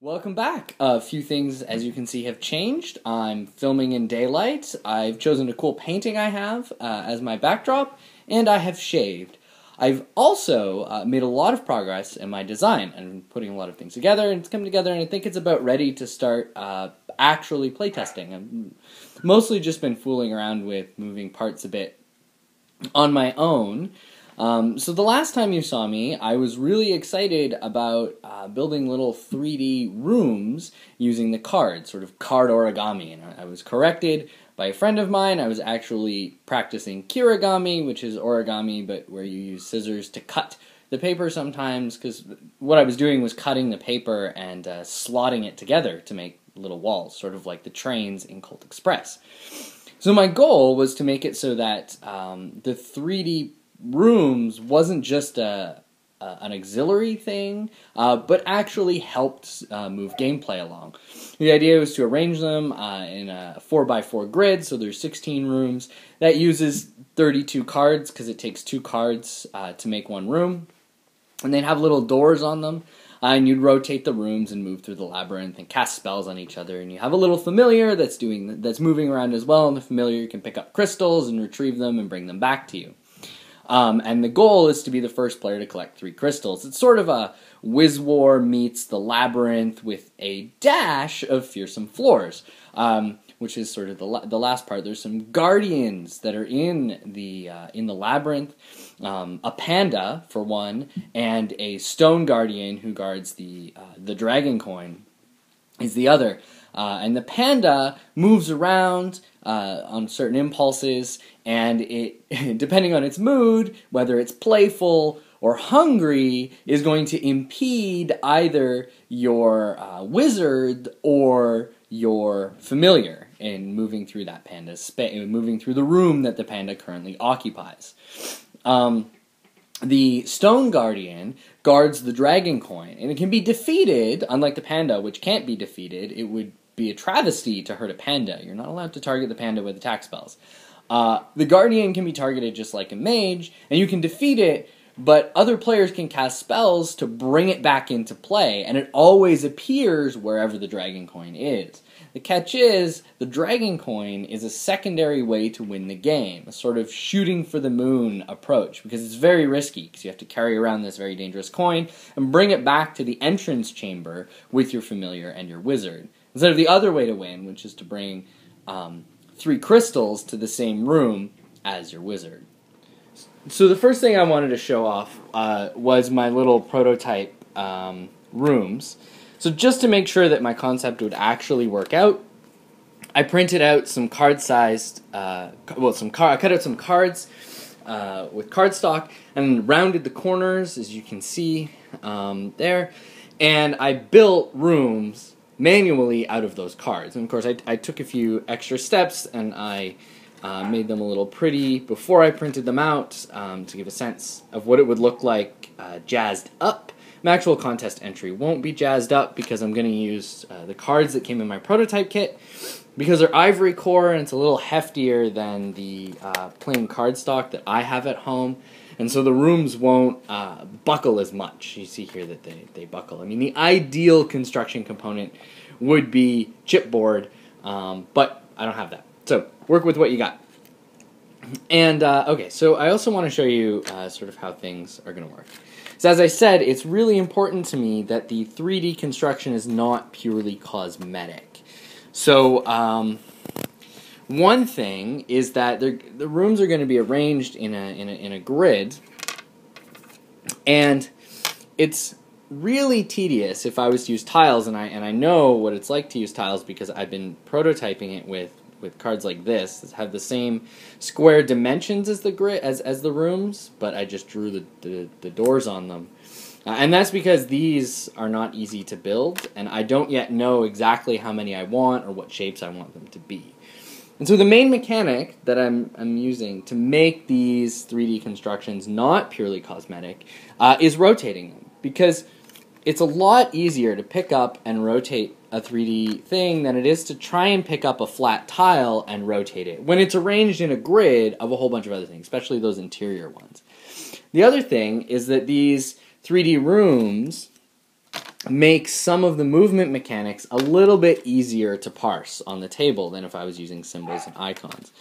Welcome back. A few things, as you can see, have changed. I'm filming in daylight. I've chosen a cool painting I have as my backdrop, and I have shaved. I've also made a lot of progress in my design. I'm putting a lot of things together, and it's coming together, and I think it's about ready to start actually playtesting. I've mostly just been fooling around with moving parts a bit on my own. So the last time you saw me, I was really excited about building little 3D rooms using the cards, sort of card origami, and I was corrected by a friend of mine. I was actually practicing kirigami, which is origami, but where you use scissors to cut the paper sometimes, because what I was doing was cutting the paper and slotting it together to make little walls, sort of like the trains in Colt Express. So my goal was to make it so that the 3D rooms wasn't just an auxiliary thing, but actually helped move gameplay along. The idea was to arrange them in a 4x4 grid, so there's 16 rooms. That uses 32 cards, because it takes 2 cards to make one room. And they'd have little doors on them, and you'd rotate the rooms and move through the labyrinth and cast spells on each other. And you have a little familiar that's moving around as well, and the familiar can pick up crystals and retrieve them and bring them back to you. And the goal is to be the first player to collect 3 crystals. It's sort of a Wiz War meets the Labyrinth with a dash of Fearsome Floors, which is sort of the last part. There's some guardians that are in the labyrinth, a panda for one, and a stone guardian who guards the dragon coin is the other. And the panda moves around on certain impulses, and it, depending on its mood, whether it's playful or hungry, is going to impede either your wizard or your familiar in moving through that panda's space, moving through the room that the panda currently occupies. The Stone Guardian guards the Dragon Coin, and it can be defeated, unlike the panda, which can't be defeated. It would be a travesty to hurt a panda. You're not allowed to target the panda with attack spells. The Guardian can be targeted just like a mage, and you can defeat it, but other players can cast spells to bring it back into play, and it always appears wherever the Dragon Coin is. The catch is, the Dragon Coin is a secondary way to win the game, a sort of shooting for the moon approach, because it's very risky, because you have to carry around this very dangerous coin and bring it back to the entrance chamber with your familiar and your wizard. Instead of the other way to win, which is to bring 3 crystals to the same room as your wizard. So the first thing I wanted to show off was my little prototype rooms. So just to make sure that my concept would actually work out, I printed out some card-sized, I cut out some cards with cardstock and rounded the corners, as you can see there, and I built rooms manually out of those cards. And of course I took a few extra steps, and I made them a little pretty before I printed them out to give a sense of what it would look like jazzed up. My actual contest entry won't be jazzed up because I'm going to use the cards that came in my prototype kit, because they're ivory core and it's a little heftier than the plain cardstock that I have at home, and so the rooms won't buckle as much. You see here that they buckle. I mean, the ideal construction component would be chipboard, but I don't have that. So work with what you got. And okay, so I also want to show you sort of how things are going to work. So as I said, it's really important to me that the 3D construction is not purely cosmetic. So one thing is that the rooms are going to be arranged in a grid, and it's really tedious if I was to use tiles, and I know what it's like to use tiles because I've been prototyping it with cards like this that have the same square dimensions as the grid as the rooms, but I just drew the doors on them. And that's because these are not easy to build, and I don't yet know exactly how many I want or what shapes I want them to be. And so the main mechanic that I'm using to make these 3D constructions not purely cosmetic is rotating them, because it's a lot easier to pick up and rotate a 3D thing than it is to try and pick up a flat tile and rotate it when it's arranged in a grid of a whole bunch of other things, especially those interior ones. The other thing is that these 3D rooms makes some of the movement mechanics a little bit easier to parse on the table than if I was using symbols and icons.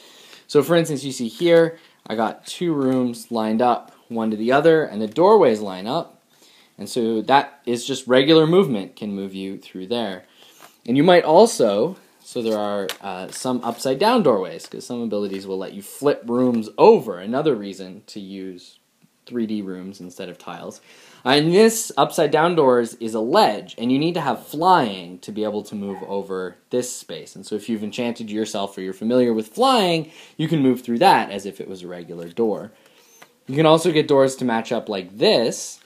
So for instance, you see here, I got 2 rooms lined up, one to the other, and the doorways line up. And so that is just regular movement can move you through there. And you might also, so there are some upside down doorways, because some abilities will let you flip rooms over, another reason to use 3D rooms instead of tiles. And this upside down doors is a ledge, and you need to have flying to be able to move over this space. And so if you've enchanted yourself or you're familiar with flying, you can move through that as if it was a regular door. You can also get doors to match up like this,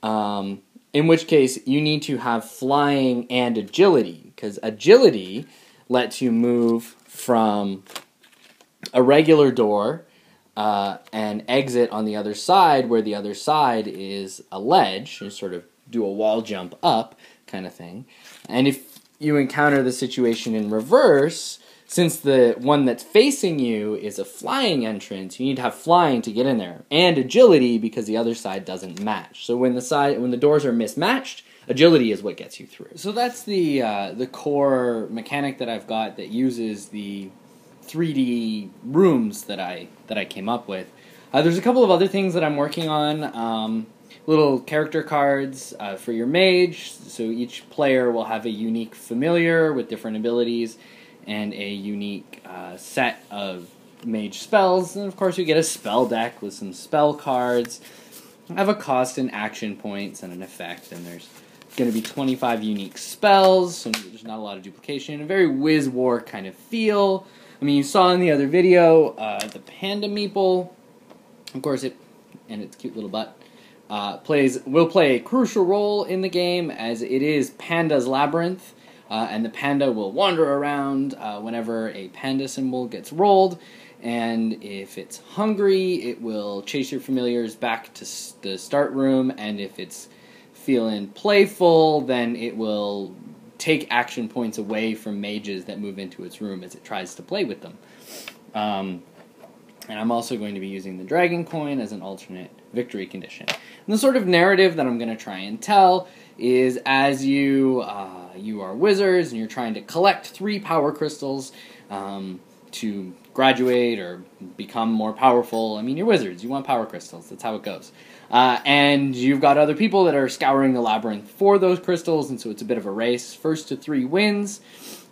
in which case you need to have flying and agility, because agility lets you move from a regular door and exit on the other side, where the other side is a ledge, you sort of do a wall jump up kind of thing. And if you encounter the situation in reverse, since the one that's facing you is a flying entrance, you need to have flying to get in there, and agility because the other side doesn't match. So when the doors are mismatched, agility is what gets you through. So that's the core mechanic that I've got that uses the 3D rooms that I came up with. There's a couple of other things that I'm working on. Little character cards for your mage, so each player will have a unique familiar with different abilities and a unique set of mage spells, and of course you get a spell deck with some spell cards. I have a cost and action points and an effect, and there's going to be 25 unique spells, so there's not a lot of duplication, a very Wiz War kind of feel. I mean, you saw in the other video, the Panda Meeple, of course, and its cute little butt, will play a crucial role in the game, as it is Panda's Labyrinth, and the panda will wander around whenever a panda symbol gets rolled, and if it's hungry, it will chase your familiars back to the start room, and if it's feeling playful, then it will take action points away from mages that move into its room as it tries to play with them. And I'm also going to be using the Dragon Coin as an alternate victory condition. And the sort of narrative that I'm going to try and tell is, as you are wizards and you're trying to collect 3 power crystals to graduate or become more powerful. I mean, you're wizards, you want power crystals, that's how it goes. And you've got other people that are scouring the labyrinth for those crystals, and so it's a bit of a race. First to 3 wins.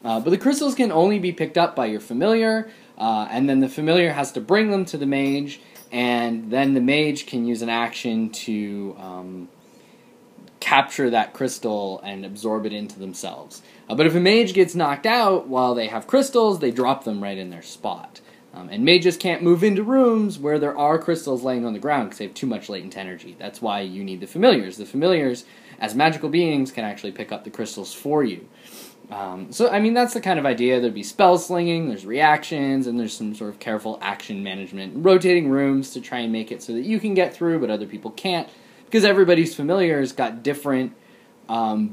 But the crystals can only be picked up by your familiar, and then the familiar has to bring them to the mage, and then the mage can use an action to capture that crystal and absorb it into themselves. But if a mage gets knocked out while they have crystals, they drop them right in their spot. And mages can't move into rooms where there are crystals laying on the ground because they have too much latent energy. That's why you need the familiars. The familiars, as magical beings, can actually pick up the crystals for you. So, I mean, that's the kind of idea. There'd be spell slinging, there's reactions, and there's some sort of careful action management. Rotating rooms to try and make it so that you can get through, but other people can't. Because everybody's familiars got different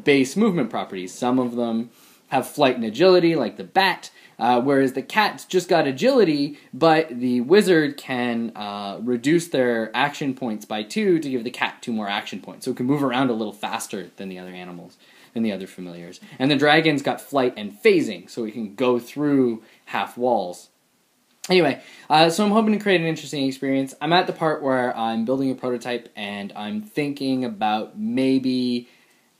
base movement properties. Some of them have flight and agility, like the bat, whereas the cat's just got agility, but the wizard can reduce their action points by 2 to give the cat 2 more action points. So it can move around a little faster than the other animals, than the other familiars. And the dragon's got flight and phasing, so it can go through half walls. Anyway, so I'm hoping to create an interesting experience. I'm at the part where I'm building a prototype, and I'm thinking about maybe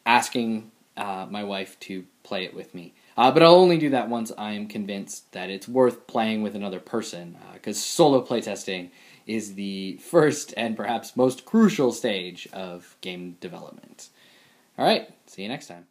asking my wife to play it with me. But I'll only do that once I'm convinced that it's worth playing with another person, because solo playtesting is the first and perhaps most crucial stage of game development. Alright, see you next time.